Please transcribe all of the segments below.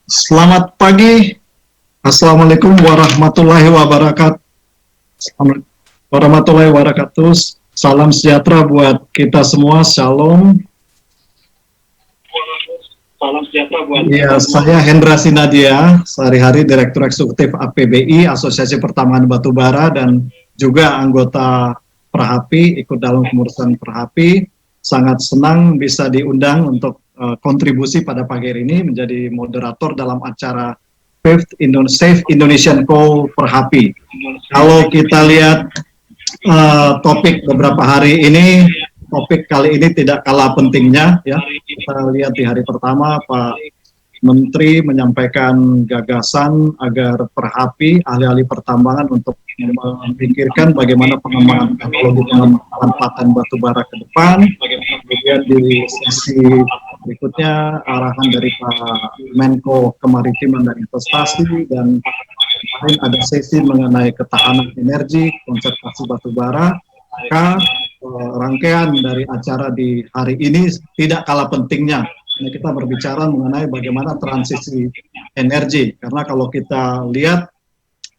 Selamat pagi, Assalamualaikum warahmatullahi wabarakatuh. Assalamualaikum warahmatullahi wabarakatuh. Salam sejahtera buat kita semua, Shalom. Salam sejahtera buat Ya, saya Hendra Sinadia, sehari-hari Direktur Eksekutif APBI, Asosiasi Pertambangan Batubara, dan juga anggota Perhapi, ikut dalam pengurusan Perhapi. Sangat senang bisa diundang untuk kontribusi pada pagi hari ini menjadi moderator dalam acara Safe Indonesian Call Perhapi. Kalau kita lihat topik beberapa hari ini, topik kali ini tidak kalah pentingnya ya. Kita lihat di hari pertama Pak Menteri menyampaikan gagasan agar Perhapi, ahli-ahli pertambangan untuk memikirkan bagaimana pengembangan teknologi pemanfaatan batu bara ke depan. Kemudian di sesi berikutnya arahan dari Pak Menko Kemaritiman dan Investasi, dan kemarin ada sesi mengenai ketahanan energi, konservasi batu bara. Maka rangkaian dari acara di hari ini tidak kalah pentingnya. Ini kita berbicara mengenai bagaimana transisi energi, karena kalau kita lihat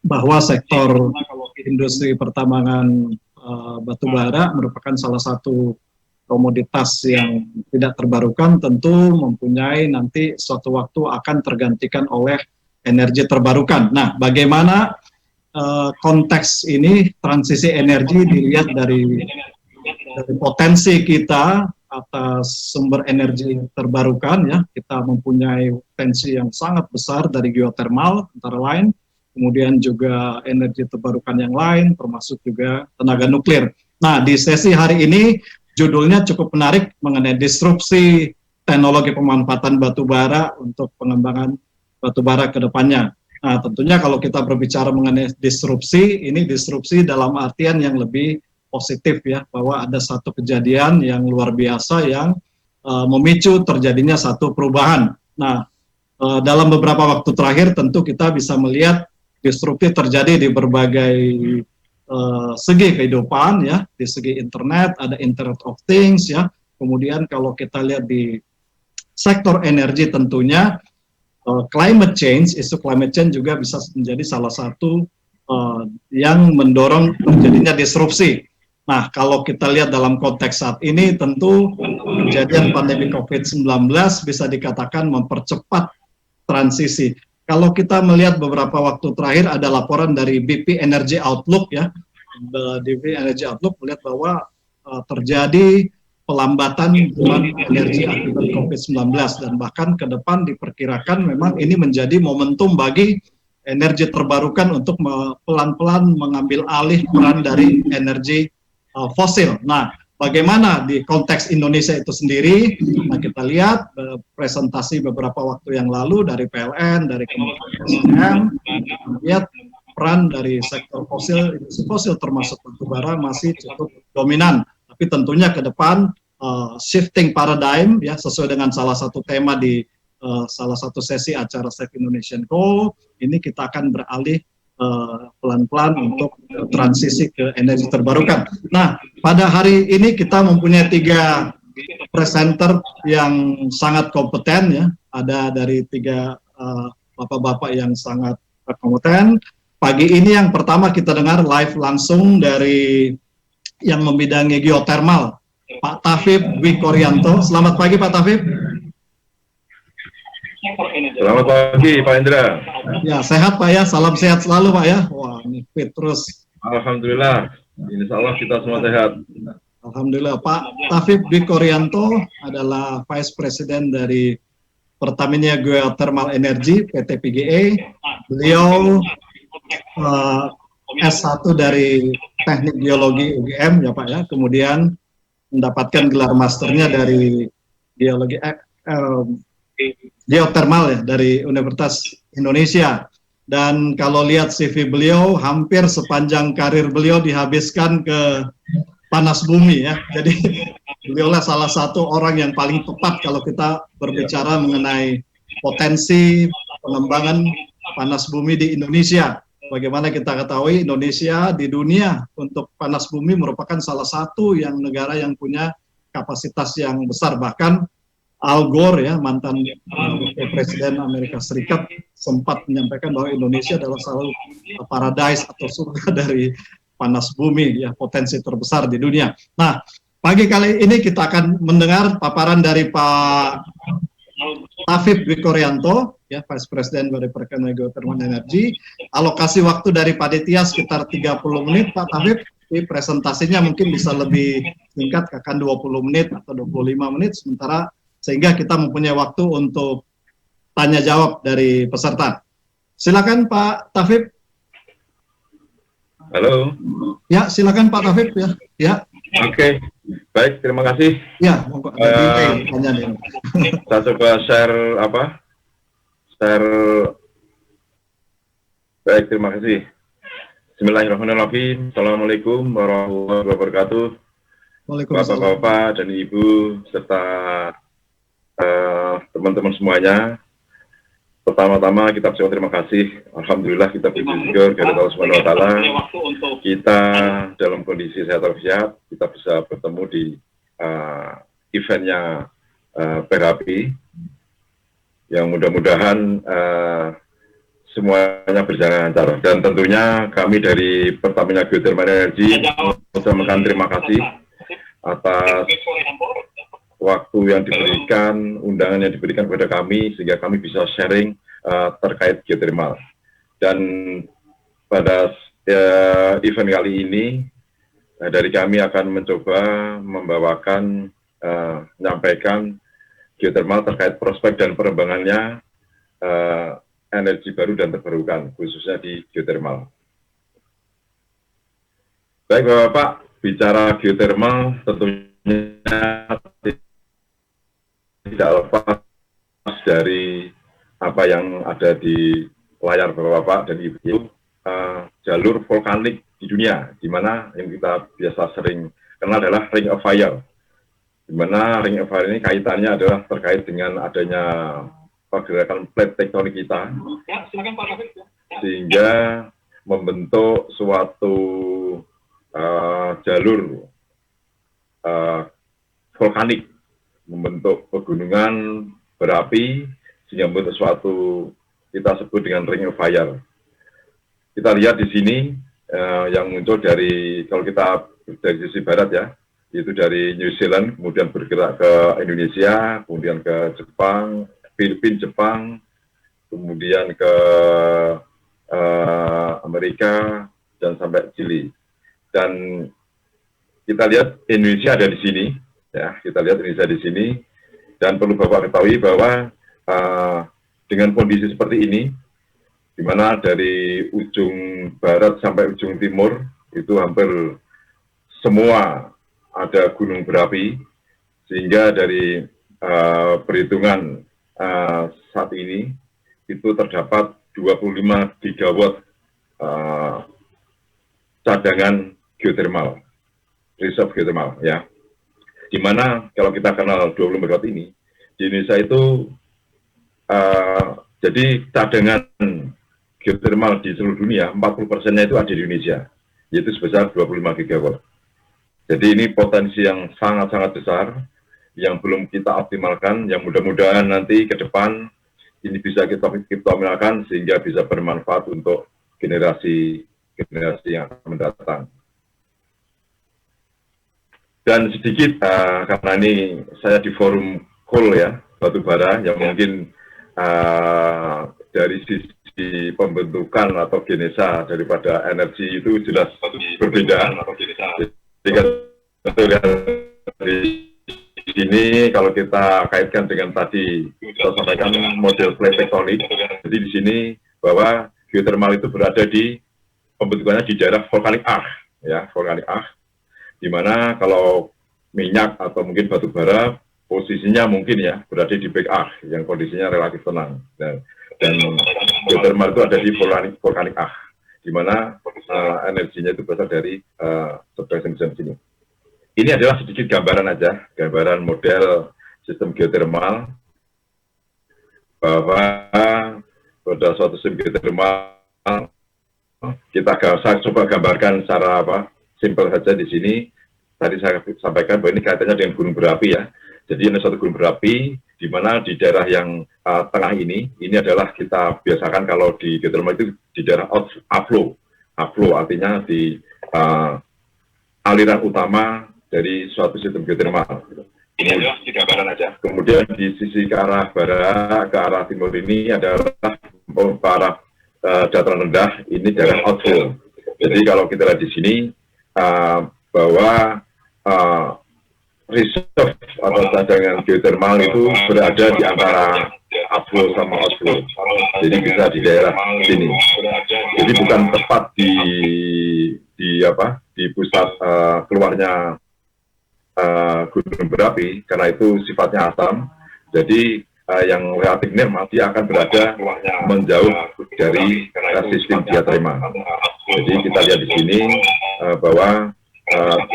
bahwa sektor industri pertambangan batu bara merupakan salah satu komoditas yang tidak terbarukan, tentu mempunyai nanti suatu waktu akan tergantikan oleh energi terbarukan. Nah, bagaimana konteks ini transisi energi dilihat dari potensi kita atas sumber energi terbarukan ya. Kita mempunyai potensi yang sangat besar dari geotermal antara lain, kemudian juga energi terbarukan yang lain termasuk juga tenaga nuklir. Nah, di sesi hari ini judulnya cukup menarik mengenai disrupsi teknologi pemanfaatan batu bara untuk pengembangan batu bara ke depannya. Nah, tentunya kalau kita berbicara mengenai disrupsi, ini disrupsi dalam artian yang lebih positif ya, bahwa ada satu kejadian yang luar biasa yang memicu terjadinya satu perubahan. Nah, dalam beberapa waktu terakhir tentu kita bisa melihat disrupsi terjadi di berbagai segi kehidupan ya, di segi internet, ada Internet of Things ya. Kemudian kalau kita lihat di sektor energi tentunya climate change, isu climate change juga bisa menjadi salah satu yang mendorong terjadinya disrupsi. Nah, kalau kita lihat dalam konteks saat ini, tentu kejadian pandemi COVID-19 bisa dikatakan mempercepat transisi. Kalau kita melihat beberapa waktu terakhir ada laporan dari BP Energy Outlook ya, BP Energy Outlook melihat bahwa terjadi pelambatan demand energi akibat COVID-19, dan bahkan ke depan diperkirakan memang ini menjadi momentum bagi energi terbarukan untuk pelan-pelan mengambil alih peran dari energi fosil. Nah, bagaimana di konteks Indonesia itu sendiri? Nah, kita lihat presentasi beberapa waktu yang lalu dari PLN, dari Kementerian SDM, lihat peran dari sektor fosil, industri fosil termasuk batubara masih cukup dominan. Tapi tentunya ke depan shifting paradigm ya, sesuai dengan salah satu tema di salah satu sesi acara Safe Indonesian Call, ini kita akan beralih pelan-pelan untuk transisi ke energi terbarukan. Nah, pada hari ini kita mempunyai 3 presenter yang sangat kompeten ya. Ada dari 3 bapak-bapak yang sangat kompeten. Pagi ini yang pertama kita dengar live langsung dari yang membidangi geotermal, Pak Tafib Dwi Koryanto. Selamat pagi Pak Tafib. Selamat pagi Pak Hendra. Ya, sehat Pak ya, salam sehat selalu Pak ya. Wah, ini fit terus. Alhamdulillah, insya Allah kita semua sehat. Alhamdulillah. Pak Tafib Dwi Koryanto adalah Vice President dari Pertamina Geothermal Energy PT PGE. Beliau S1 dari Teknik Geologi UGM ya Pak ya, kemudian mendapatkan gelar masternya dari Geologi Geothermal ya dari Universitas Indonesia. Dan kalau lihat CV beliau, hampir sepanjang karir beliau dihabiskan ke panas bumi ya. Jadi beliaulah salah satu orang yang paling tepat kalau kita berbicara mengenai potensi pengembangan panas bumi di Indonesia. Bagaimana kita ketahui Indonesia di dunia untuk panas bumi merupakan salah satu yang negara yang punya kapasitas yang besar, bahkan Al Gore ya, mantan Presiden Amerika Serikat, sempat menyampaikan bahwa Indonesia adalah salah satu paradise atau surga dari panas bumi ya, potensi terbesar di dunia. Nah, pagi kali ini kita akan mendengar paparan dari Pak Tafib Dwi Koryanto, ya, Vice President dari Perkebunan Geothermal Energy. Alokasi waktu dari panitia sekitar 30 menit, Pak Tafib. Presentasinya mungkin bisa lebih singkat, akan 20 menit atau 25 menit, sementara sehingga kita mempunyai waktu untuk tanya jawab dari peserta. Silakan Pak Tafib. Halo. Ya, silakan Pak Tafib ya. Ya. Oke, baik, terima kasih. Ya, monggo. Saya coba share. Baik, terima kasih. Bismillahirrahmanirrahim. Assalamualaikum warahmatullahi wabarakatuh. Bapak-bapak dan ibu serta teman-teman semuanya. Pertama-tama kita berterima terima kasih. Alhamdulillah kita bersyukur kepada Allah Subhanahu wa taala. Kita dalam kondisi sehat walafiat, kita bisa bertemu di eventnya PRHP yang mudah-mudahan semuanya berjalan lancar. Dan tentunya kami dari Pertamina Geothermal Energy mengucapkan terima kasih atas waktu yang diberikan, undangan yang diberikan kepada kami, sehingga kami bisa sharing terkait geothermal. Dan pada event kali ini, dari kami akan mencoba membawakan, menyampaikan geothermal terkait prospek dan pengembangannya energi baru dan terbarukan, khususnya di geothermal. Baik Bapak-Bapak, bicara geothermal tentunya tidak lepas dari apa yang ada di layar Bapak-Bapak dan Ibu, jalur vulkanik di dunia, di mana yang kita biasa sering kenal adalah Ring of Fire, di mana Ring of Fire ini kaitannya adalah terkait dengan adanya pergerakan plate tektonik kita, sehingga membentuk suatu jalur vulkanik, membentuk pegunungan berapi, sehingga membentuk suatu kita sebut dengan Ring of Fire. Kita lihat di sini yang muncul dari, kalau kita dari sisi barat ya, itu dari New Zealand, kemudian bergerak ke Indonesia, kemudian ke Jepang, Filipina, Jepang, kemudian ke Amerika, dan sampai Chili. Dan kita lihat Indonesia ada di sini, ya, kita lihat Indonesia di sini, dan perlu Bapak ketahui bahwa dengan kondisi seperti ini, di mana dari ujung barat sampai ujung timur itu hampir semua ada gunung berapi, sehingga dari perhitungan saat ini itu terdapat 25 gigawatt cadangan geothermal, reserve geothermal ya. Dimana kalau kita kenal 20 megawatt ini di Indonesia itu jadi cadangan geothermal di seluruh dunia 40%-nya itu ada di Indonesia, yaitu sebesar 25 gigawatt. Jadi ini potensi yang sangat-sangat besar yang belum kita optimalkan, yang mudah-mudahan nanti ke depan ini bisa kita optimalkan sehingga bisa bermanfaat untuk generasi yang akan mendatang. Dan sedikit karena ini saya di forum coal ya, batubara, yang mungkin dari sisi pembentukan atau genesa daripada energi itu jelas berbeda. Jadi dari sini kalau kita kaitkan dengan tadi saya sampaikan model plate tektonik, jadi di sini bahwa geothermal itu berada di pembentukannya di daerah volcanic arc, ya, volcanic arc, di mana kalau minyak atau mungkin batu bara posisinya mungkin ya berada di back arc yang kondisinya relatif tenang, dan geothermal itu ada di volcanic arc, di mana energinya itu berasal dari subduction sini. Ini adalah sedikit gambaran aja, gambaran model sistem geothermal, bahwa pada suatu sistem geothermal saya coba gambarkan secara simpel saja di sini. Tadi saya sampaikan bahwa ini kaitannya dengan gunung berapi ya. Jadi ada satu gunung berapi, di mana di daerah yang tengah ini adalah kita biasakan kalau di geothermal itu di daerah outflow. Outflow artinya di aliran utama dari suatu sistem geothermal. Ini adalah di gambaran aja. Kemudian di sisi ke arah barat, ke arah timur ini adalah ke arah dataran rendah, ini daerah outflow. Jadi kalau kita lihat di sini bahwa reserve atau cadangan geothermal itu berada di antara outflow sama outflow. Jadi bisa di daerah sini. Jadi bukan tepat di pusat keluarnya gunung berapi, karena itu sifatnya asam. Jadi yang relatif normal dia akan berada menjauh dari sistem diaterma. Jadi kita lihat di sini bahwa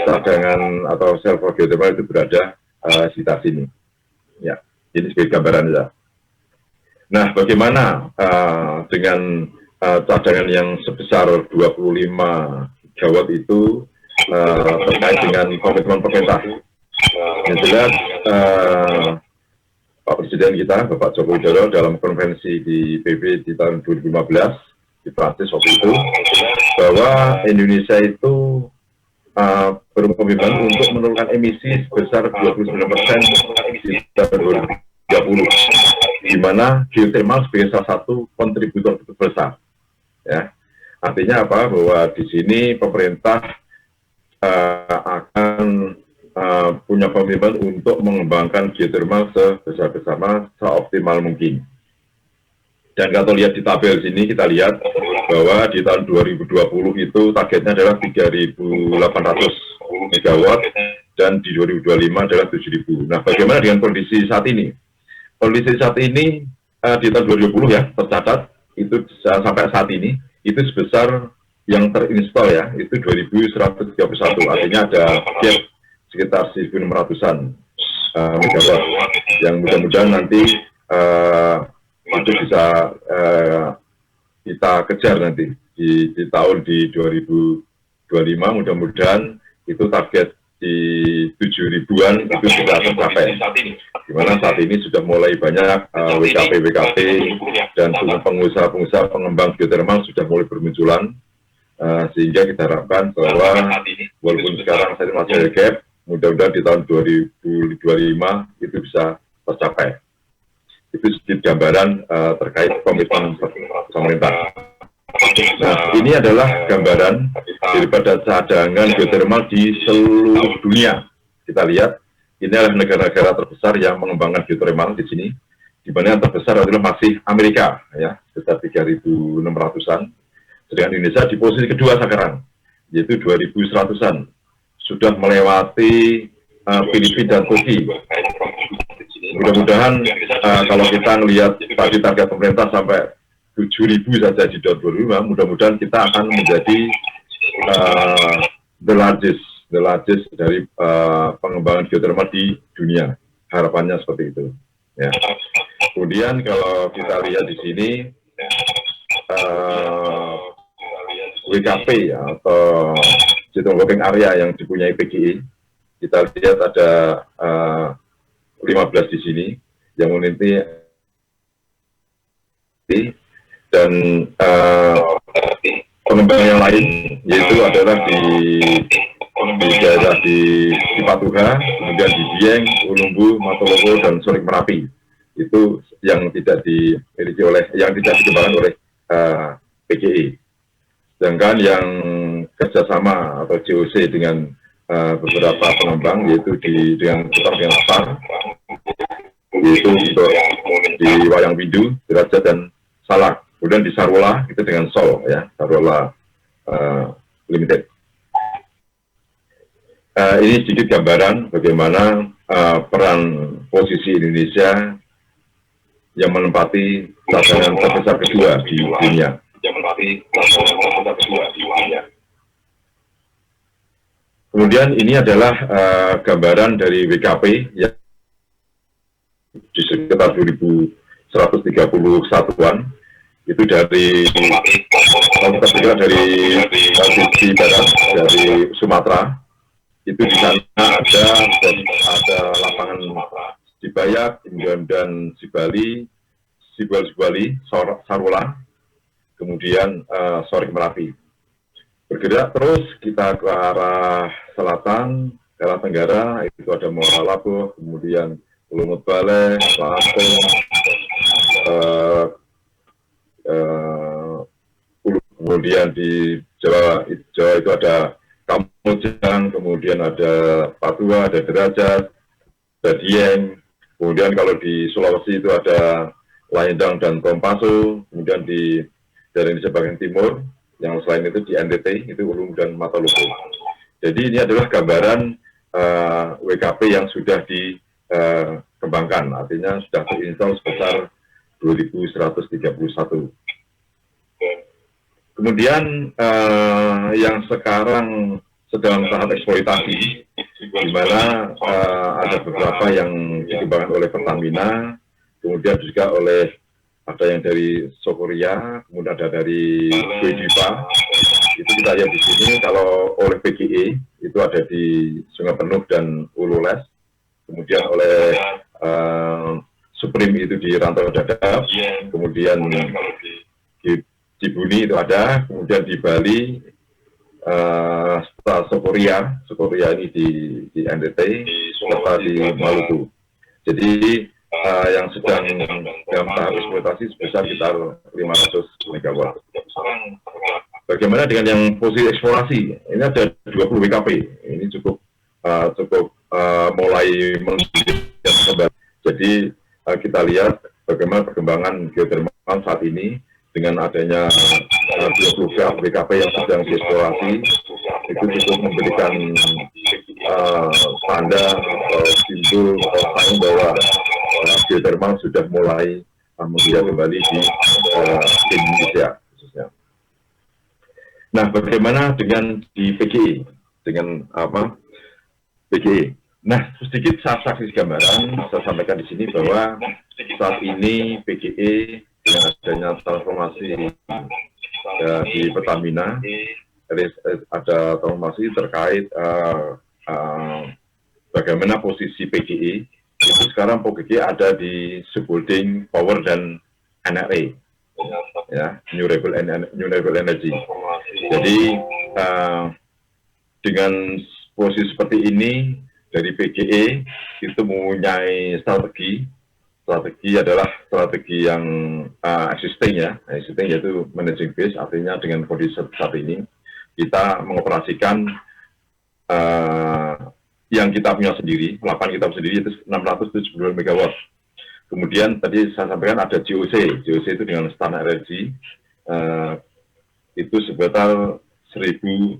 cadangan atau reservoir geothermal itu berada di atas sini. Ya, ini sebagai gambaran ya. Nah, bagaimana dengan cadangan yang sebesar 25 gigawatt itu terkait dengan komitmen pemerintah? Yang jelas Pak Presiden kita, Bapak Joko Widodo, dalam konferensi di PB di tahun 2015 di Prancis waktu itu, bahwa Indonesia itu berkomitmen untuk menurunkan emisi sebesar 29% di tahun 2030, di mana geothermal sebagai salah satu kontributor besar. Ya, artinya apa? Bahwa di sini pemerintah akan punya komitmen untuk mengembangkan geothermal sebesar-besarnya, seoptimal mungkin. Dan kalau lihat di tabel sini, kita lihat bahwa di tahun 2020 itu targetnya adalah 3.800 megawatt, dan di 2025 adalah 7.000. Nah, bagaimana dengan kondisi saat ini? Kondisi saat ini di tahun 2020 ya, tercatat, itu sampai saat ini, itu sebesar yang terinstall ya, itu 2.131, artinya ada gap sekitar 1.600-an megawatt, yang mudah-mudahan nanti itu bisa kita kejar nanti di tahun di 2025, mudah-mudahan itu target di 7.000-an itu sudah tercapai. Dimana saat ini sudah mulai banyak WKP dan pengusaha-pengusaha pengembang geothermal sudah mulai bermunculan, sehingga kita harapkan bahwa walaupun sekarang saya masih ada gap, mudah-mudahan di tahun 2025 itu bisa tercapai. Itu sedikit gambaran terkait komitmen pemerintah. Nah, ini adalah gambaran daripada cadangan geothermal di seluruh dunia. Kita lihat, ini adalah negara-negara terbesar yang mengembangkan geothermal di sini, di mana yang terbesar adalah masih Amerika, ya, sebesar 3.600-an. Sedangkan Indonesia di posisi kedua sekarang, yaitu 2.100-an. Sudah melewati Filipina dan Turki. Mudah-mudahan kalau kita melihat tadi target pemerintah sampai 7.000 saja di tahun 2025, mudah-mudahan kita akan menjadi the largest dari pengembangan geothermal di dunia. Harapannya seperti itu. Ya. Kemudian kalau kita lihat di sini WKP ya, atau Geothermal Working Area yang dipunyai PGI, kita lihat ada 15 di sini yang meneliti, dan pengembangan yang lain yaitu adalah di daerah di Patuha, kemudian di Dieng, Ulumbu, Matologo, dan Sorik Merapi. Itu yang tidak dimiliki oleh, yang tidak dikembangkan oleh PGI. Sedangkan yang kerjasama atau JOC dengan beberapa pengembang, yaitu dengan SAR, yaitu untuk di Wayang Windu, Derajat, dan Salak. Kemudian di Sarwola itu dengan Sol, ya, Sarwola Limited. Ini sedikit gambaran bagaimana peran posisi Indonesia yang menempati cadangan terbesar kedua di dunia. Kemudian ini adalah gambaran dari WKP yang di sekitar 2.131-an, itu dari sisi barat, dari Sumatera, itu di sana ada lapangan Sibayak, kemudian dan Sibali, Sarula, kemudian Sorik Merapi. Bergerak terus kita ke arah selatan, ke arah tenggara, itu ada Muara Labuh, kemudian Lumut Bale, Lampung, kemudian di Jawa itu ada Kamojang, kemudian ada Papua, ada Derajat, ada Dieng, kemudian kalau di Sulawesi itu ada Laindang dan Kompaso, kemudian di daerah Indonesia bagian timur, yang selain itu di NTT, itu Ulum dan Mataluku. Jadi ini adalah gambaran WKP yang sudah dikembangkan, artinya sudah terinstall sebesar 2.131. Kemudian yang sekarang sedang tahap eksploitasi, di mana ada beberapa yang dikembangkan oleh Pertamina, kemudian juga ada yang dari Sokoria, kemudian ada dari Bedipa. Itu kita lihat di sini, kalau oleh PGE itu ada di Sungai Penuh dan Ulules, kemudian oleh Supreme itu di Rantau Dadap, kemudian di Cibuni itu ada, kemudian di Bali Sokoria ini di NTT, serta di Maluku. Jadi yang sedang dalam tahap eksploitasi sebesar sekitar 500 MW. Bagaimana dengan yang posisi eksplorasi? Ini ada 20 WKP. Ini cukup mulai meningkat kembali. Jadi kita lihat bagaimana perkembangan geotermal saat ini dengan adanya 20 WKP yang sedang dieksplorasi, itu cukup memberikan tanda simbol bahwa geotermal sudah mulai menggeliat kembali di Indonesia khususnya. Nah, bagaimana dengan di PGE? Dengan PGE? Nah, sedikit saya saksi gambaran, saya sampaikan di sini bahwa saat ini PGE dengan adanya transformasi di Pertamina, ada transformasi terkait bagaimana posisi PGE. Itu sekarang PGE ada di subholding power dan NRE, ya, renewable energy. Jadi dengan posisi seperti ini dari PGE itu mempunyai strategi adalah strategi yang existing yaitu managing base, artinya dengan kondisi saat ini kita mengoperasikan yang kita punya sendiri, lapangan kita sendiri itu 670 MW. Kemudian tadi saya sampaikan ada JOC itu dengan standar energi itu sekitar 1.205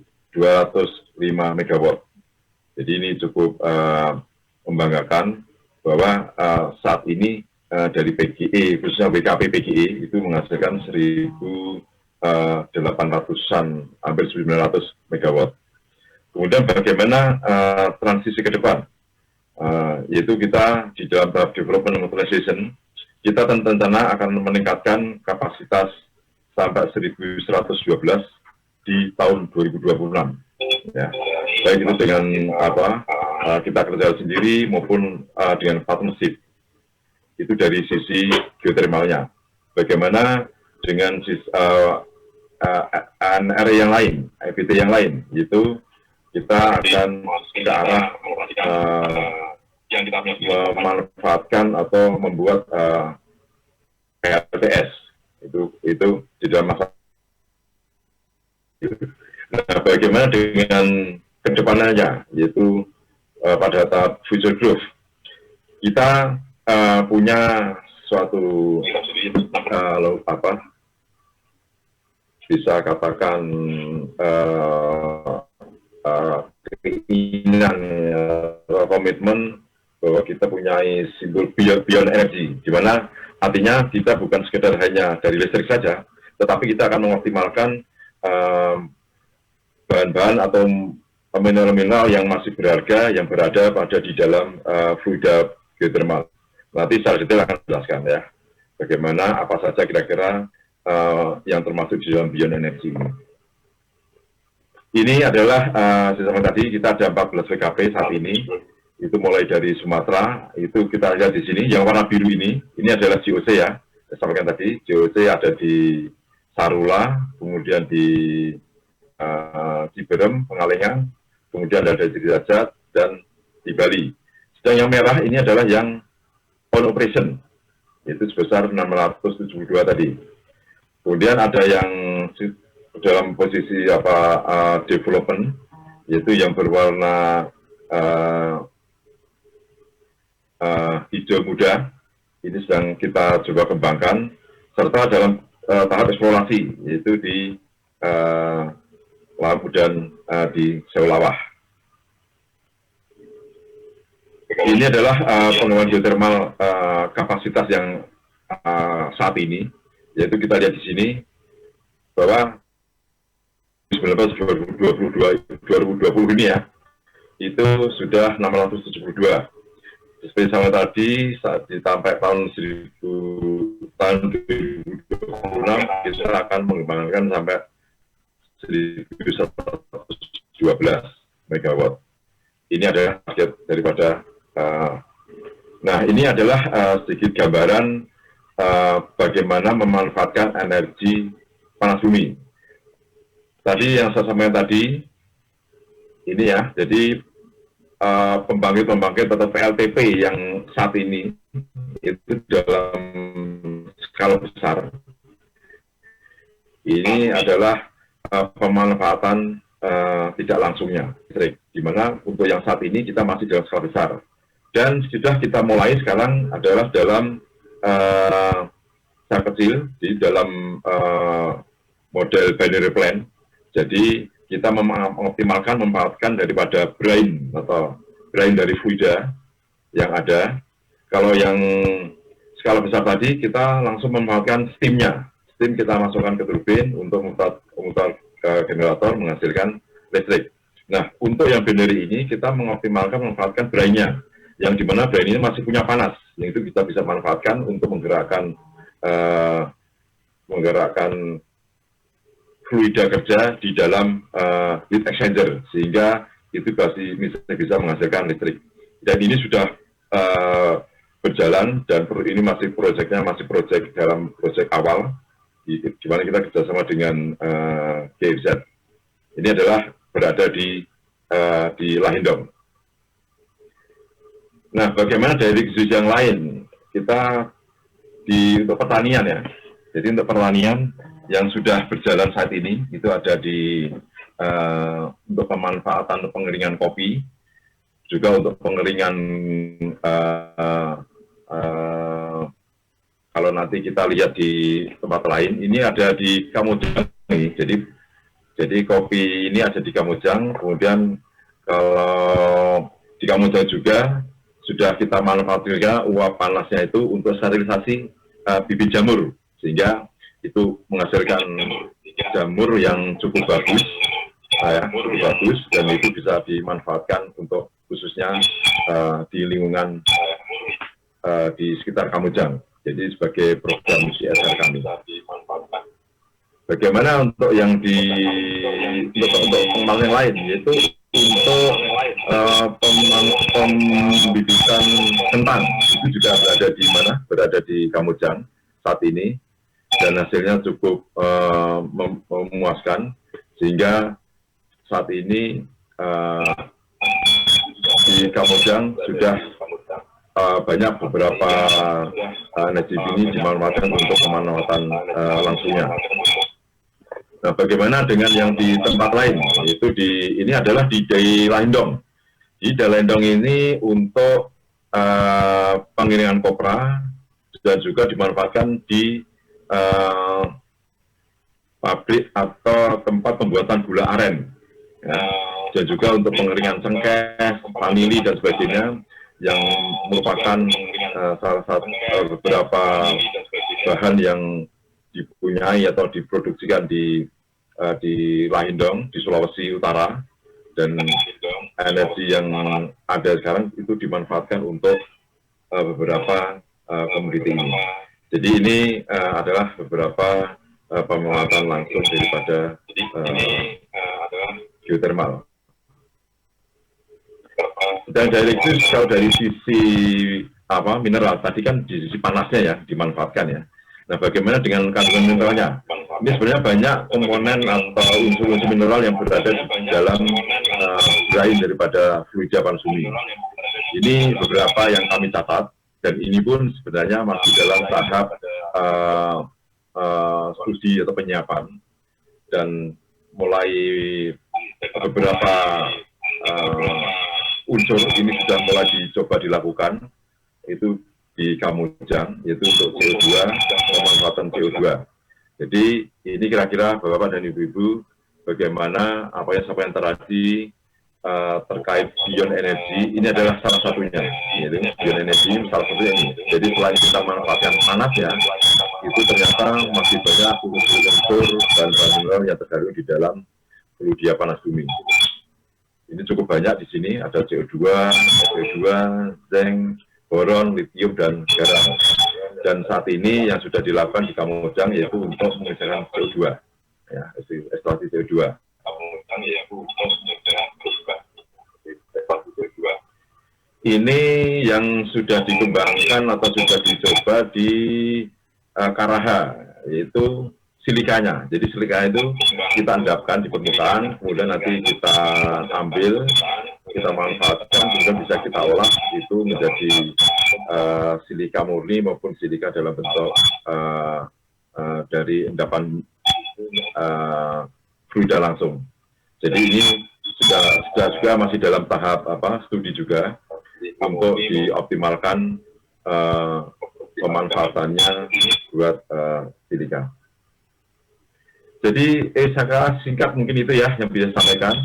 MW. Jadi ini cukup membanggakan bahwa saat ini dari PGE, khususnya WKP PGE itu menghasilkan 1.800-an, hampir 900 MW. Kemudian bagaimana transisi ke depan, yaitu kita di dalam tahap development motorization, kita rencana akan meningkatkan kapasitas sampai 1.112 di tahun 2026. Ya, baik itu dengan kita kerja sendiri maupun dengan partnership. Itu dari sisi geotermalnya. Bagaimana dengan NR yang lain, IPT yang lain, itu kita akan ke arah memanfaatkan atau membuat PLTS itu di dalam masa. Nah, bagaimana dengan kedepanannya, yaitu pada tahap future growth, kita punya suatu bisa katakan keinginan komitmen bahwa kita punya simbol beyond energy, di mana artinya kita bukan sekedar hanya dari listrik saja, tetapi kita akan mengoptimalkan bahan-bahan atau mineral-mineral yang masih berharga yang berada di dalam fluida geotermal. Nanti secara detail akan jelaskan ya, bagaimana apa saja kira-kira yang termasuk di dalam beyond energy ini. ini adalah seperti tadi kita ada 14 WKP saat ini. Itu mulai dari Sumatera, itu kita lihat di sini, yang warna biru ini adalah JOC ya, saya sampaikan tadi, JOC ada di Sarula, kemudian di Ciberem, Pengalengan, kemudian ada di Cilacap, dan di Bali. Sedang yang merah ini adalah yang on operation, yaitu sebesar 672 tadi. Kemudian ada yang dalam posisi development, yaitu yang berwarna hijau muda, ini sedang kita coba kembangkan, serta dalam tahap eksplorasi, yaitu di laut dan di Seulawah. Ini adalah pengembangan geotermal kapasitas yang saat ini, yaitu kita lihat di sini bahwa 2020 ini ya, itu sudah 672. Seperti sama tadi, saat sampai tahun 2026 kita akan mengembangkan sampai 1112 megawatt. Ini adalah target daripada. Nah, ini adalah sedikit gambaran bagaimana memanfaatkan energi panas bumi. Tadi yang saya sampaikan tadi, ini ya, jadi pembangkit-pembangkit atau PLTP yang saat ini itu dalam skala besar. Ini adalah pemanfaatan tidak langsungnya listrik, di mana untuk yang saat ini kita masih dalam skala besar. Dan sudah kita mulai sekarang adalah dalam skala kecil, di dalam model binary plant. Jadi kita mengoptimalkan memanfaatkan daripada brine atau brine dari fluida yang ada. Kalau yang skala besar tadi kita langsung memanfaatkan steamnya. Steam kita masukkan ke turbin untuk memutar generator menghasilkan listrik. Nah, untuk yang binary ini kita mengoptimalkan memanfaatkan brine-nya, yang dimana brine ini masih punya panas, yang itu kita bisa manfaatkan untuk menggerakkan fluida kerja di dalam heat exchanger, sehingga itu pasti bisa menghasilkan listrik. Dan ini sudah berjalan, dan ini masih proyeknya dalam proyek awal, di mana kita kerjasama dengan GFZ. Ini adalah berada di Lahindong. Nah, bagaimana dari sisi yang lain? Kita untuk pertanian ya. Jadi untuk pertanian yang sudah berjalan saat ini itu ada di untuk pemanfaatan untuk pengeringan kopi, juga untuk pengeringan kalau nanti kita lihat di tempat lain, ini ada di Kamojang nih. Jadi kopi ini ada di Kamojang, kemudian kalau di Kamojang juga sudah kita manfaatkan uap panasnya itu untuk sterilisasi bibit jamur, sehingga itu menghasilkan jamur yang cukup bagus, dan itu bisa dimanfaatkan untuk khususnya di lingkungan di sekitar Kamojang. Jadi sebagai program CSR kami. Bagaimana untuk yang untuk pengembangan yang lain, yaitu untuk pembibitan kentang, itu juga berada di Kamojang saat ini. Dan hasilnya cukup memuaskan, sehingga saat ini di Kamojang sudah banyak beberapa energi ini dimanfaatkan untuk pemanfaatan langsungnya. Nah, bagaimana dengan yang di tempat lain? Yaitu ini adalah di Lahindong. Di Lahindong ini untuk penggilingan kopra, dan juga dimanfaatkan di pabrik atau tempat pembuatan gula aren, ya, dan juga untuk pengeringan cengkeh, vanili dan sebagainya, yang merupakan salah satu beberapa bahan yang dipunyai atau diproduksikan di Lahindong, di Sulawesi Utara, dan energi yang ada sekarang itu dimanfaatkan untuk beberapa komoditi ini. Jadi ini adalah beberapa pemanfaatan langsung daripada geothermal. Dan dari itu, kalau dari sisi mineral, tadi kan di sisi panasnya ya, dimanfaatkan ya. Nah, bagaimana dengan kandungan mineralnya? Ini sebenarnya banyak komponen atau unsur-unsur mineral yang berada di dalam grain daripada fluida pansumi. Ini beberapa yang kami catat, dan ini pun sebenarnya masih dalam tahap studi atau penyiapan. Dan mulai beberapa unsur ini sudah mulai dicoba dilakukan, itu di Kamojang, yaitu untuk CO2, pemanfaatan CO2. Jadi ini kira-kira Bapak dan Ibu-Ibu, bagaimana apa yang sampai tadi terkait beyond energy, ini adalah salah satunya, yaitu beyond energy salah satunya ini. Jadi selain kita manfaatkan panas ya, itu ternyata masih banyak unsur-unsur dan bahan mineral yang terkandung di dalam fluida panas bumi. Ini cukup banyak di sini, ada CO2, CO2, zinc, boron, litium, dan garam. Dan saat ini yang sudah dilakukan di Kamojang yaitu untuk mengeksplorasi CO2, ya, eksplorasi CO2. Ini yang sudah dikembangkan atau sudah dicoba di Karaha, yaitu silikanya. Jadi silikanya itu kita endapkan di permukaan, kemudian nanti kita ambil, kita manfaatkan, kemudian bisa kita olah itu menjadi silika murni maupun silika dalam bentuk dari endapan fluida langsung. Jadi ini sudah juga masih dalam tahap studi juga untuk dioptimalkan pemanfaatannya buat silika. Jadi saya singkat mungkin itu ya yang bisa sampaikan.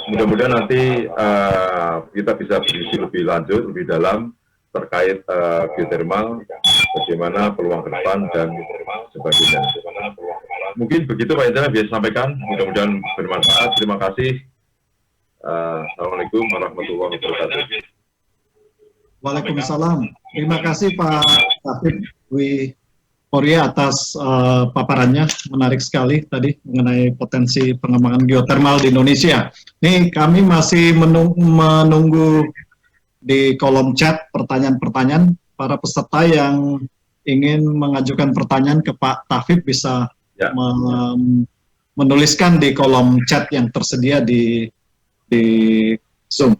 Mudah-mudahan nanti kita bisa berdiskusi lebih lanjut, lebih dalam terkait geothermal, bagaimana peluang ke depan dan sebagainya. Mungkin begitu Pak Indra bisa sampaikan. Mudah-mudahan bermanfaat. Terima kasih. Assalamualaikum warahmatullahi wabarakatuh. Waalaikumsalam. Terima kasih Pak Taufik Dwi Korea atas paparannya, menarik sekali tadi mengenai potensi pengembangan geothermal di Indonesia. Nih kami masih menunggu di kolom chat pertanyaan-pertanyaan. Para peserta yang ingin mengajukan pertanyaan ke Pak Taufik bisa menuliskan di kolom chat yang tersedia di Zoom.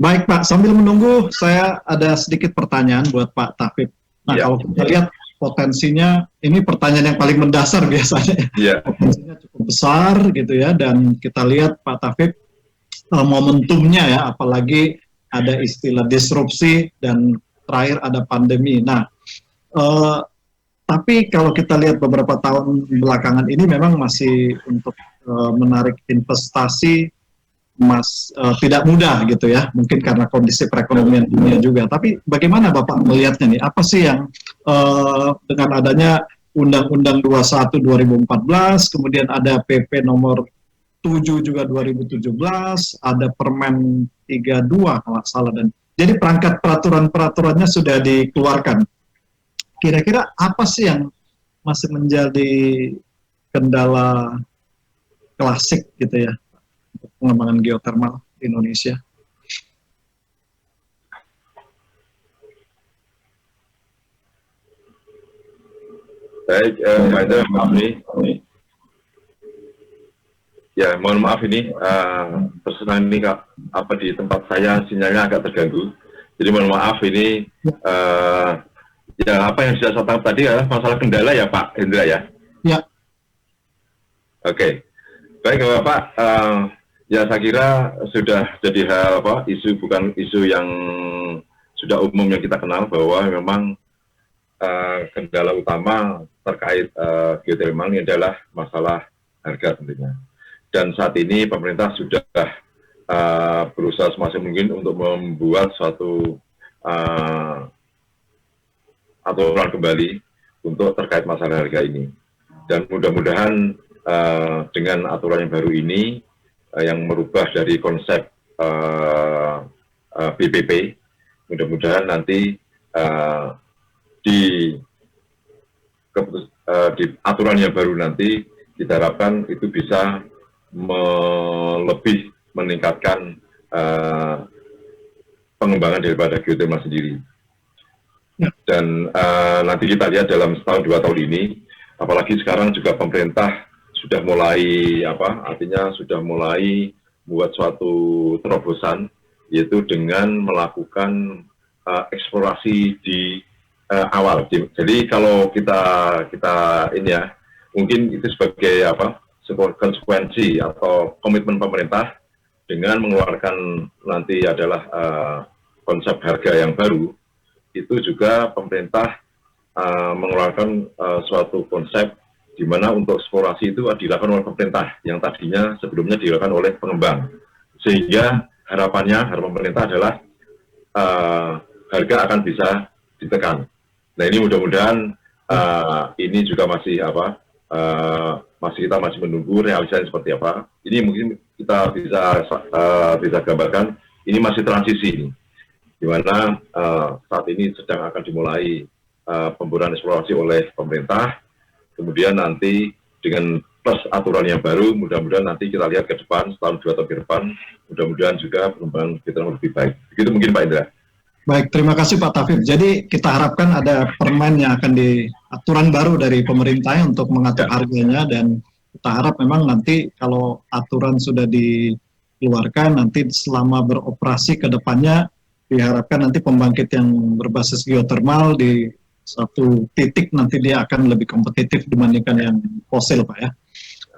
Baik Pak, sambil menunggu saya ada sedikit pertanyaan buat Pak Taufik. Nah kalau kita lihat potensinya, ini pertanyaan yang paling mendasar biasanya. Potensinya cukup besar gitu ya, dan kita lihat Pak Taufik momentumnya ya, apalagi ada istilah disrupsi dan terakhir ada pandemi. Nah, tapi kalau kita lihat beberapa tahun belakangan ini memang masih untuk menarik investasi tidak mudah gitu ya, mungkin karena kondisi perekonomian dunia juga. Tapi bagaimana Bapak melihatnya nih? Apa sih yang dengan adanya Undang-Undang 21 2014, kemudian ada PP nomor 7 juga 2017, ada Permen 32 kalau salah, dan jadi perangkat peraturan-peraturannya sudah dikeluarkan. Kira-kira apa sih yang masih menjadi kendala klasik gitu ya pengembangan geothermal di Indonesia? Baik, maaf nih. Ya, mohon maaf ini persenan ini Kak, di tempat saya sinyalnya agak terganggu. Jadi mohon maaf ini ya apa yang sudah saya tangkap tadi adalah masalah kendala ya Pak Hendra ya. Ya. Oke. Baik Bapak, ya saya kira sudah jadi hal isu, bukan isu yang sudah umum yang kita kenal, bahwa memang kendala utama terkait geothermal ini adalah masalah harga tentunya. Dan saat ini pemerintah sudah berusaha semaksimal mungkin untuk membuat suatu aturan kembali untuk terkait masalah harga ini. Dan mudah-mudahan dengan aturan yang baru ini, yang merubah dari konsep BPP, mudah-mudahan nanti di aturan yang baru nanti kita harapkan itu bisa lebih meningkatkan pengembangan daripada geothermal sendiri. Dan nanti kita lihat dalam setahun 2 tahun ini, apalagi sekarang juga pemerintah sudah mulai artinya sudah mulai buat suatu terobosan, yaitu dengan melakukan eksplorasi di awal. Jadi kalau kita ini ya, mungkin itu sebagai sebuah konsekuensi atau komitmen pemerintah dengan mengeluarkan nanti adalah konsep harga yang baru. Itu juga pemerintah mengeluarkan suatu konsep di mana untuk eksplorasi itu dilakukan oleh pemerintah yang tadinya sebelumnya dilakukan oleh pengembang, sehingga harapan pemerintah adalah harga akan bisa ditekan. Nah ini mudah-mudahan ini juga masih kita masih menunggu realisasinya seperti apa. Ini mungkin kita bisa gambarkan ini masih transisi, di mana saat ini sedang akan dimulai pemburuan eksplorasi oleh pemerintah. Kemudian nanti dengan plus aturan yang baru, mudah-mudahan nanti kita lihat ke depan, setahun 2 tahun ke depan, mudah-mudahan juga pengembangan kita lebih baik. Begitu mungkin Pak Indra. Baik, terima kasih Pak Taufiq. Jadi kita harapkan ada permen yang akan aturan baru dari pemerintah untuk mengatur harganya, dan kita harap memang nanti kalau aturan sudah dikeluarkan, nanti selama beroperasi ke depannya diharapkan nanti pembangkit yang berbasis geothermal di satu titik nanti dia akan lebih kompetitif dibandingkan yang fosil, Pak ya.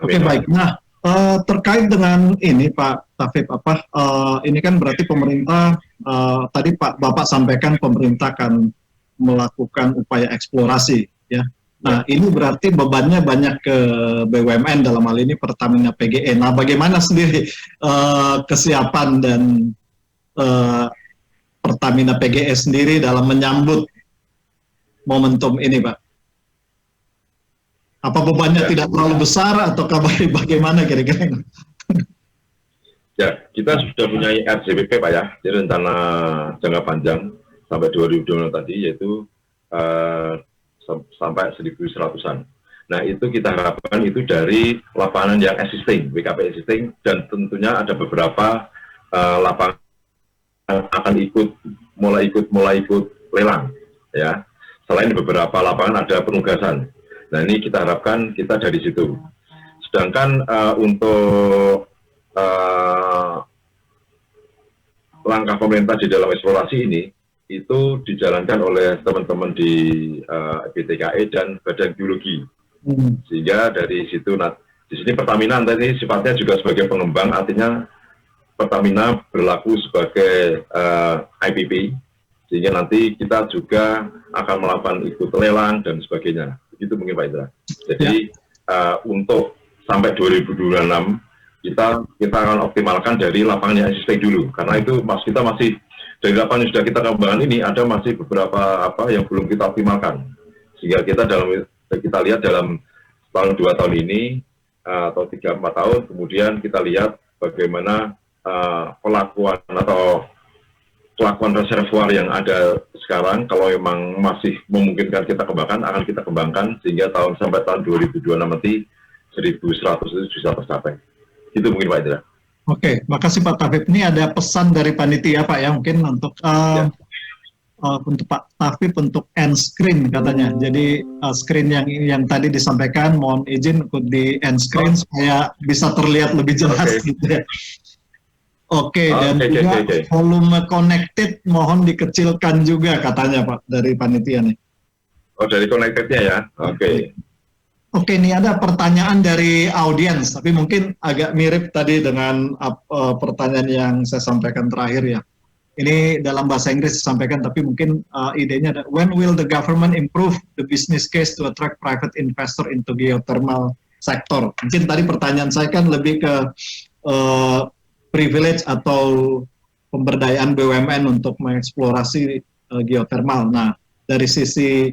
Oke, baik. Nah, terkait dengan ini Pak Taufiq, ini kan berarti pemerintah tadi Bapak sampaikan pemerintah akan melakukan upaya eksplorasi ya. Nah, ini berarti bebannya banyak ke BUMN, dalam hal ini Pertamina PGE. Nah, bagaimana sendiri kesiapan dan Pertamina PGE sendiri dalam menyambut momentum ini, Pak? Apa bebannya tidak terlalu besar atau bagaimana kira-kira? Ya, kita sudah punya RJBP Pak ya, jadi rencana jangka panjang sampai 2020 tadi, yaitu sampai 1.100-an. Nah, itu kita harapkan itu dari lapangan yang existing, WKP existing, dan tentunya ada beberapa lapangan yang akan mulai ikut lelang, ya. Selain beberapa lapangan ada penugasan. Nah, ini kita harapkan kita dari situ. Sedangkan untuk langkah pemerintah di dalam eksplorasi ini itu dijalankan oleh teman-teman di BTKE dan Badan Geologi. Sehingga dari situ, di sini Pertamina nanti sifatnya juga sebagai pengembang, artinya Pertamina berlaku sebagai IPP, sehingga nanti kita juga akan melakukan ikut lelang dan sebagainya. Begitu mungkin Pak Indra. Jadi untuk sampai 2026 kita akan optimalkan dari lapangan yang existing dulu, karena itu kita masih dari lapangan yang sudah kita kembangkan ini ada masih beberapa yang belum kita optimalkan, sehingga kita lihat dalam tahun 2 tahun ini atau 3-4 tahun kemudian kita lihat bagaimana pelakuan reservoir yang ada sekarang, kalau memang masih memungkinkan kita kembangkan, akan kita kembangkan sehingga sampai tahun 2026 nanti 1.100 itu bisa tercapai. Itu mungkin Pak Indra. Oke, makasih Pak Taufiq. Ini ada pesan dari panitia Pak ya, mungkin untuk untuk Pak Taufiq untuk end screen katanya. Jadi screen yang tadi disampaikan, mohon izin untuk di end screen supaya bisa terlihat lebih jelas gitu ya. Oke, dan juga volume connected mohon dikecilkan juga katanya Pak dari panitia nih. Oh, dari connectednya ya. Oke. Oke, ini ada pertanyaan dari audiens, tapi mungkin agak mirip tadi dengan pertanyaan yang saya sampaikan terakhir ya. Ini dalam bahasa Inggris disampaikan, tapi mungkin idenya ada, when will the government improve the business case to attract private investor into geothermal sector? Mungkin tadi pertanyaan saya kan lebih ke privilege atau pemberdayaan BUMN untuk mengeksplorasi geothermal. Nah, dari sisi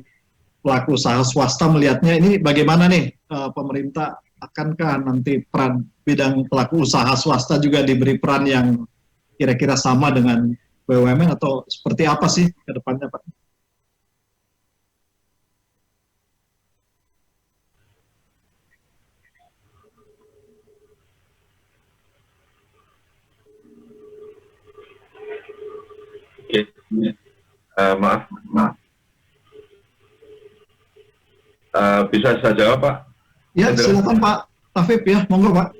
pelaku usaha swasta melihatnya ini bagaimana nih pemerintah, akankah nanti peran bidang pelaku usaha swasta juga diberi peran yang kira-kira sama dengan BUMN atau seperti apa sih ke depannya Pak? Oke. Maaf. Bisa saya jawab, Pak? Ya, silakan Pak Tafib ya, monggo Pak.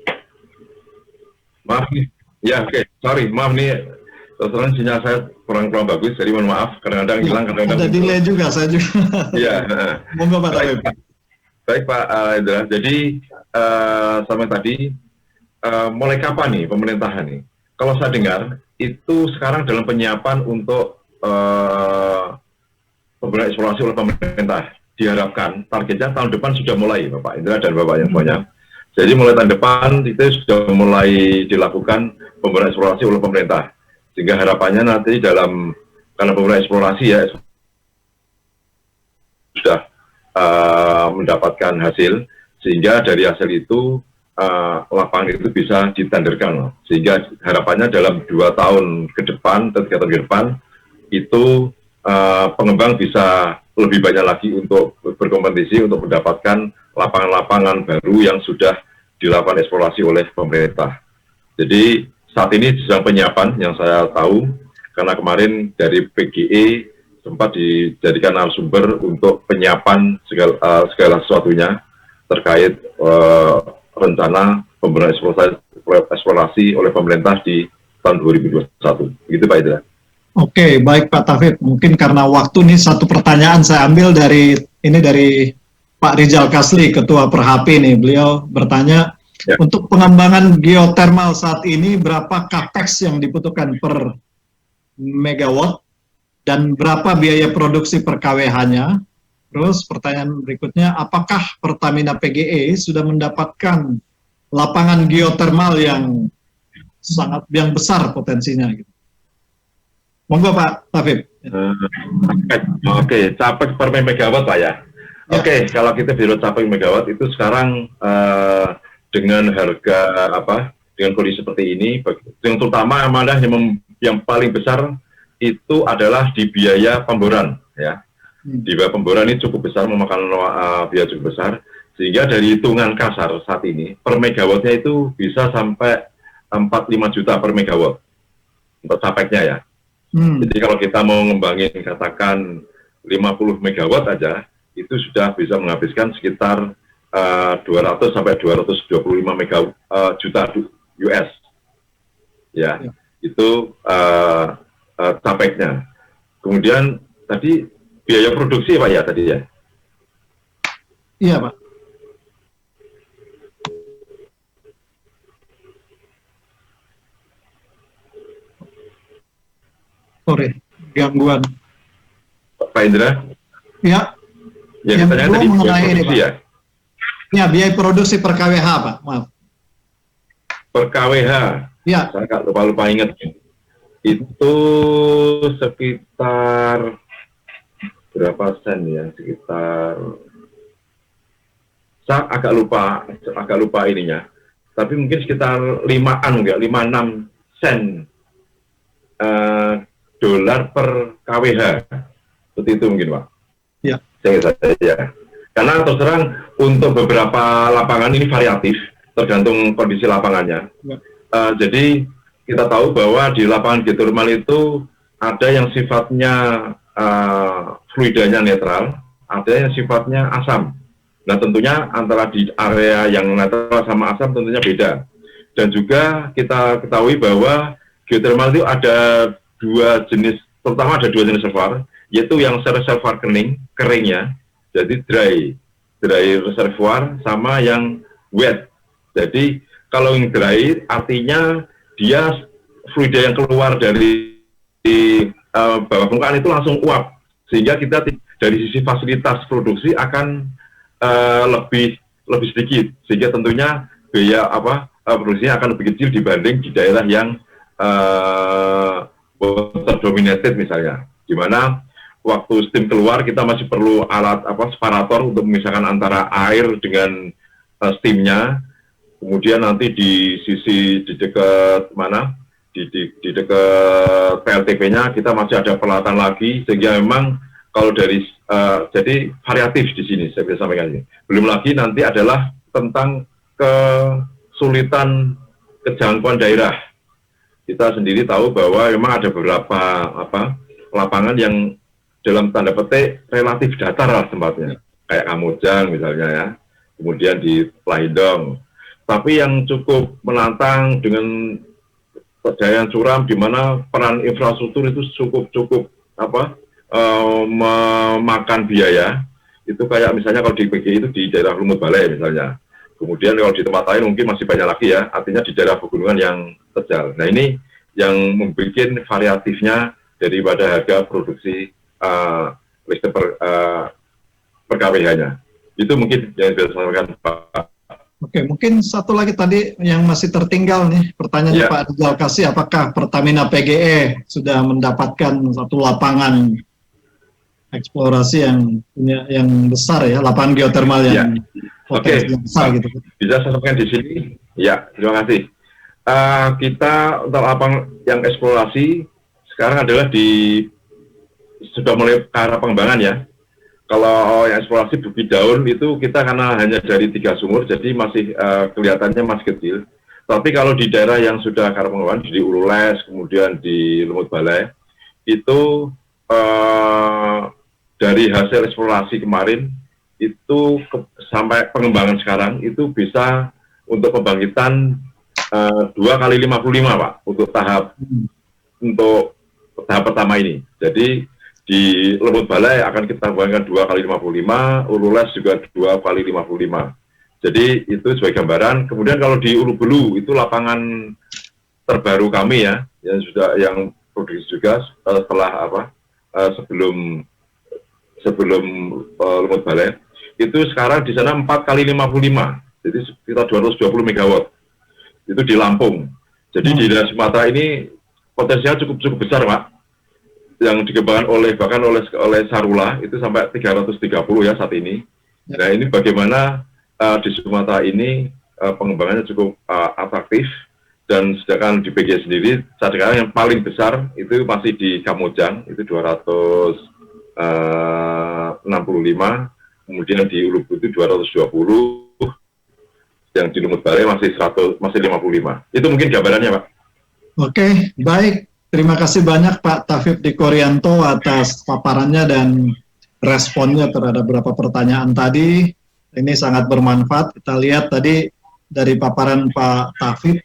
Maaf nih. Ya, oke. Sorry, maaf nih. Terus sinyal saya kurang bagus, jadi mohon maaf. Kadang-kadang hilang, kadang-kadang ada delay juga, saya juga. Iya. Monggo Pak Tafib. Baik Pak Indra. Jadi sampai tadi mulai kapan nih pemerintahan nih? Kalau saya dengar itu sekarang dalam penyiapan untuk pemberian eksplorasi oleh pemerintah. Diharapkan targetnya tahun depan sudah mulai, Bapak Indra dan Bapak yang semuanya. Jadi mulai tahun depan itu sudah mulai dilakukan pemberian eksplorasi oleh pemerintah. Sehingga harapannya nanti karena pemberian eksplorasi ya sudah mendapatkan hasil, sehingga dari hasil itu lapangan itu bisa ditenderkan. Sehingga harapannya dalam 2 tahun ke depan, 3 tahun ke depan, itu pengembang bisa lebih banyak lagi untuk berkompetisi untuk mendapatkan lapangan-lapangan baru yang sudah dilakukan eksplorasi oleh pemerintah. Jadi saat ini sedang penyiapan yang saya tahu, karena kemarin dari PGE sempat dijadikan narasumber untuk penyiapan segala sesuatunya terkait rencana pemberian eksplorasi oleh pemerintah di tahun 2021. Begitu Pak Indra. Oke, baik Pak Tafib. Mungkin karena waktu nih satu pertanyaan saya ambil dari Pak Rizal Kasli, Ketua Perhapi nih. Beliau bertanya, ya, untuk pengembangan geotermal saat ini berapa capex yang dibutuhkan per megawatt dan berapa biaya produksi per kWh-nya? Terus pertanyaan berikutnya, apakah Pertamina PGE sudah mendapatkan lapangan geotermal yang besar potensinya gitu? Monggo Pak Tafib. Oke, capex per megawatt Pak ya. Oke, kalau kita bicara capex megawatt itu sekarang dengan harga dengan kondisi seperti ini, yang terutama malah yang paling besar itu adalah di biaya pemboran ya. Di biaya pemboran ini cukup besar, memakan biaya cukup besar, sehingga dari hitungan kasar saat ini per megawattnya itu bisa sampai 45 juta per megawatt untuk capexnya ya. Jadi kalau kita mau ngembangin katakan 50 megawatt aja, itu sudah bisa menghabiskan sekitar 200 sampai 225 juta US. Ya. Itu capexnya. Kemudian tadi biaya produksi Pak ya tadi ya? Iya Pak. Sorry, gangguan. Pak Indra? Ya. Yang kedua tadi mengenai ini Pak. Ya, biaya produksi per kWh Pak, maaf. Per kWh? Ya. Saya lupa ingat. Itu sekitar berapa sen ya? Sekitar, saya agak lupa ininya. Tapi mungkin sekitar 5-6 sen dolar per kWh, seperti itu mungkin Pak. Ya. Ya. Karena terus terang untuk beberapa lapangan ini variatif, tergantung kondisi lapangannya. Ya. Jadi kita tahu bahwa di lapangan geotermal itu ada yang sifatnya fluidanya netral, ada yang sifatnya asam. Nah tentunya antara di area yang netral sama asam tentunya beda. Dan juga kita ketahui bahwa geotermal itu ada 2 jenis, terutama ada 2 jenis reservoir, yaitu yang reservoir keringnya, jadi dry reservoir, sama yang wet. Jadi kalau yang dry artinya dia fluida yang keluar dari bawah permukaan itu langsung uap, sehingga kita dari sisi fasilitas produksi akan lebih sedikit, sehingga tentunya biaya produksinya akan lebih kecil dibanding di daerah yang water dominated misalnya, di mana waktu steam keluar kita masih perlu alat separator untuk memisahkan antara air dengan steamnya. Kemudian nanti di dekat di dekat PLTP-nya kita masih ada peralatan lagi, sehingga memang kalau dari jadi variatif di sini saya bisa sampaikan ini. Belum lagi nanti adalah tentang kesulitan kejangkauan daerah. kita sendiri tahu bahwa memang ada beberapa lapangan yang dalam tanda petik relatif datar lah tempatnya, kayak Kamojang misalnya ya, kemudian di Lahindong. Tapi yang cukup menantang dengan Pejayan curam, di mana peran infrastruktur itu cukup memakan biaya. Itu kayak misalnya kalau di PGI itu di daerah Lumut Balai misalnya. Kemudian kalau di tempat lain mungkin masih banyak lagi ya, artinya di daerah pegunungan yang terjal. Nah ini yang membuat variatifnya daripada harga produksi listrik per KWH-nya. Itu mungkin yang bisa saya sampaikan Pak. Oke, mungkin satu lagi tadi yang masih tertinggal nih, pertanyaannya Pak Rizal Kasih, apakah Pertamina PGE sudah mendapatkan satu lapangan eksplorasi yang besar ya, lapangan geotermal yang potensi besar gitu? Bisa saya sampaikan di sini? Ya, terima kasih. Kita untuk lapangan yang eksplorasi sekarang adalah sudah mulai ke arah pengembangan ya. Kalau yang eksplorasi bukit daun itu kita karena hanya dari 3 sumur, jadi masih kelihatannya masih kecil. Tapi kalau di daerah yang sudah ke arah pengembangan, di Ulules, kemudian di Lumut Balai, itu dari hasil eksplorasi kemarin, itu sampai pengembangan sekarang, itu bisa untuk pembangkitan 2 kali 55 Pak, untuk tahap pertama ini. Jadi di Lumut Balai akan kita kembangkan 2 kali 55, Ulules juga 2 kali 55. Jadi itu sebagai gambaran. Kemudian kalau di Ulubulu itu lapangan terbaru kami ya, yang produksi juga setelah sebelum Lumut Balai. Itu sekarang di sana 4 kali 55, jadi sekitar 220 megawatt. Itu di Lampung. Jadi di daerah Sumatera ini potensinya cukup besar Pak, yang dikembangkan bahkan oleh Sarula itu sampai 330 ya saat ini. Nah ini bagaimana di Sumatera ini pengembangannya cukup atraktif, dan sedangkan di PGI sendiri saat sekarang yang paling besar itu masih di Kamojang, itu 265, kemudian di Ulubu itu 220, yang di Lumut Balai masih 55. Itu mungkin gambarannya Pak. Oke, baik. Terima kasih banyak Pak Tafib Dikorianto atas paparannya dan responnya terhadap beberapa pertanyaan tadi. Ini sangat bermanfaat. Kita lihat tadi dari paparan Pak Tafib,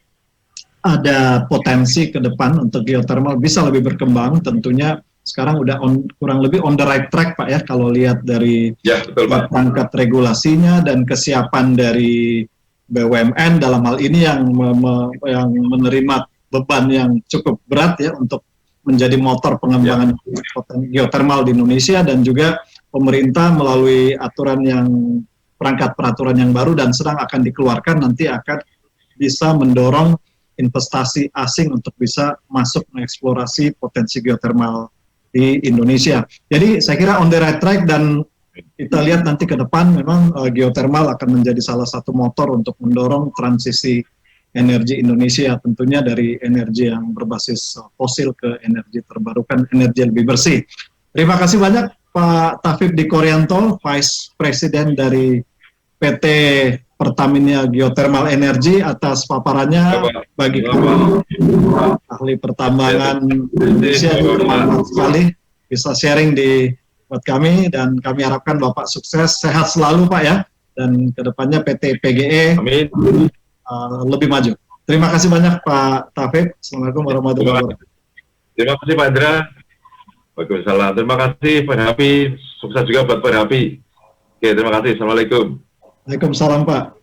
ada potensi ke depan untuk geothermal bisa lebih berkembang. Tentunya sekarang udah kurang lebih on the right track Pak ya, kalau lihat dari perangkat regulasinya dan kesiapan dari BUMN dalam hal ini yang menerima beban yang cukup berat ya untuk menjadi motor pengembangan geotermal di Indonesia, dan juga pemerintah melalui perangkat peraturan yang baru dan sedang akan dikeluarkan nanti akan bisa mendorong investasi asing untuk bisa masuk mengeksplorasi potensi geotermal di Indonesia. Jadi saya kira on the right track, dan kita lihat nanti ke depan memang geotermal akan menjadi salah satu motor untuk mendorong transisi energi Indonesia, tentunya dari energi yang berbasis fosil ke energi terbarukan, energi lebih bersih. Terima kasih banyak Pak Tafib Dikorianto, Vice President dari PT Pertamina Geothermal Energy, atas paparannya bagi kami ahli pertambangan Indonesia. Bermanfaat sekali bisa sharing buat kami, dan kami harapkan Bapak sukses, sehat selalu Pak ya, dan kedepannya PT PGE Amin. Lebih maju. Terima kasih banyak Pak Tafib. Assalamualaikum warahmatullahi wabarakatuh. Terima kasih Pak Indra. Waalaikumsalam. Terima kasih Pak Hapi. Sukses juga buat Pak Hapi. Oke, terima kasih. Assalamualaikum. Waalaikumsalam Pak.